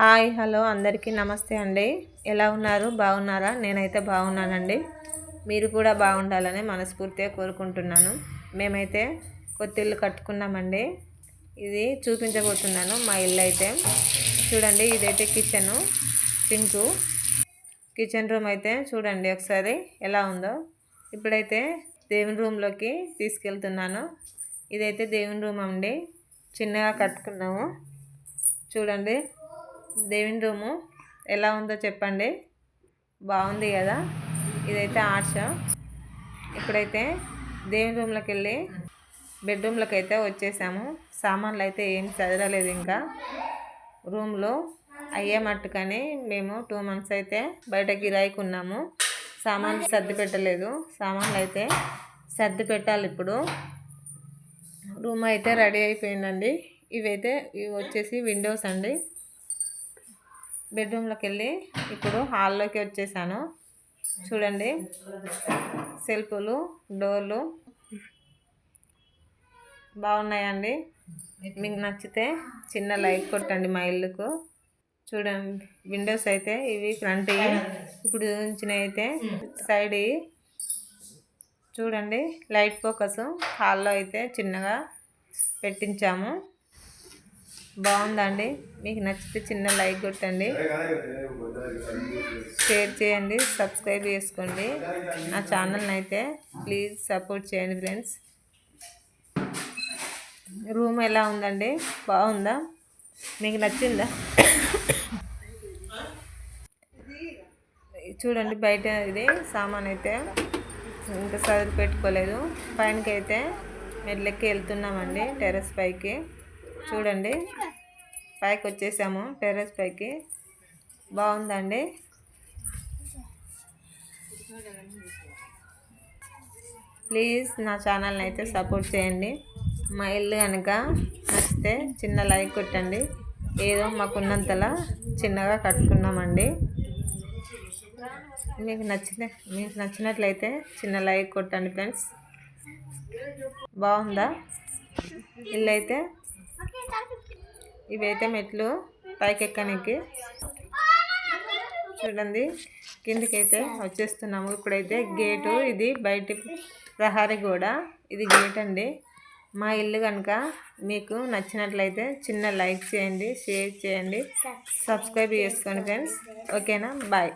Hi hello అందరికీ నమస్తే అండి. ఎలా ఉన్నారు? బాగున్నారా? నేనైతే బాగున్నానండి. మీరు కూడా బాగుండాలని మనస్ఫూర్తిగా కోరుకుంటున్నాను. మేమైతే కొత్త ఇల్లు కట్టుకున్నామండి. ఇది చూపించబోతున్నాను మా ఇల్లు అయితే. చూడండి, ఇదైతే కిచెను, సింకు, కిచెన్ రూమ్ అయితే చూడండి ఒకసారి ఎలా ఉందో. ఇప్పుడైతే దేవుని రూమ్లోకి తీసుకెళ్తున్నాను. ఇదైతే దేవుని రూమ్ అండి, చిన్నగా కట్టుకున్నాము. చూడండి దేవుని రూము ఎలా ఉందో చెప్పండి. బాగుంది కదా. ఇదైతే ఆర్చ్. ఇప్పుడైతే దేవుని రూమ్లోకి వెళ్ళి బెడ్రూమ్లోకి అయితే వచ్చేసాము. సామాన్లు అయితే ఏం చదవలేదు ఇంకా రూమ్లో అయ్యే మట్టుకని మేము 2 months అయితే బయట కిరాయికి ఉన్నాము. సామాన్లు సర్ది పెట్టలేదు. సామాన్లు అయితే సర్ది పెట్టాలి. ఇప్పుడు రూమ్ అయితే రెడీ అయిపోయిందండి. ఇవి వచ్చేసి విండోస్ అండి. బెడ్రూమ్లోకి వెళ్ళి ఇప్పుడు హాల్లోకి వచ్చేసాను. చూడండి, సెల్ఫ్లు, డోర్లు బాగున్నాయండి. మీకు నచ్చితే చిన్న లైక్ కొట్టండి మా ఇల్లుకు. చూడండి, విండోస్ అయితే ఇవి ఫ్రంట్, ఇప్పుడు ఉంచినవి అయితే సైడ్. చూడండి, లైట్ ఫోకస్ హాల్లో అయితే చిన్నగా పెట్టించాము. బాగుందండి. మీకు నచ్చితే చిన్న లైక్ కొట్టండి, షేర్ చేయండి, సబ్స్క్రైబ్ చేసుకోండి. నా ఛానల్ని అయితే ప్లీజ్ సపోర్ట్ చేయండి ఫ్రెండ్స్. రూమ్ ఎలా ఉందండి? బాగుందా? మీకు నచ్చిందా? చూడండి, బయట ఇది సామాన్ అయితే ఇంకా సర్ది పెట్టుకోలేదు. పైనకి అయితే మెట్లెక్కి వెళ్తున్నామండి, టెర్రస్ పైకి. చూడండి, పైకి వచ్చేసాము టెర్రస్ పైకి. బాగుందండి. ప్లీజ్ నా ఛానల్ని అయితే సపోర్ట్ చేయండి. మా ఇల్లు కనుక నచ్చితే చిన్న లైక్ కొట్టండి. ఏదో మాకున్నంతలా చిన్నగా కట్టుకున్నామండి. మీకు నచ్చినట్లయితే చిన్న లైక్ కొట్టండి ఫ్రెండ్స్. బాగుందా ఇల్లు అయితే? ఇవైతే మెట్లు పైకి ఎక్కడానికి. చూడండి, కిందికైతే వచ్చేస్తున్నాము. ఇప్పుడైతే గేటు, ఇది బయట ప్రహారీ గోడ, ఇది గేట్ అండి. మా ఇల్లు కనుక మీకు నచ్చినట్లయితే చిన్న లైక్ చేయండి, షేర్ చేయండి, సబ్స్క్రైబ్ చేసుకోండి ఫ్రెండ్స్. ఓకేనా? బాయ్.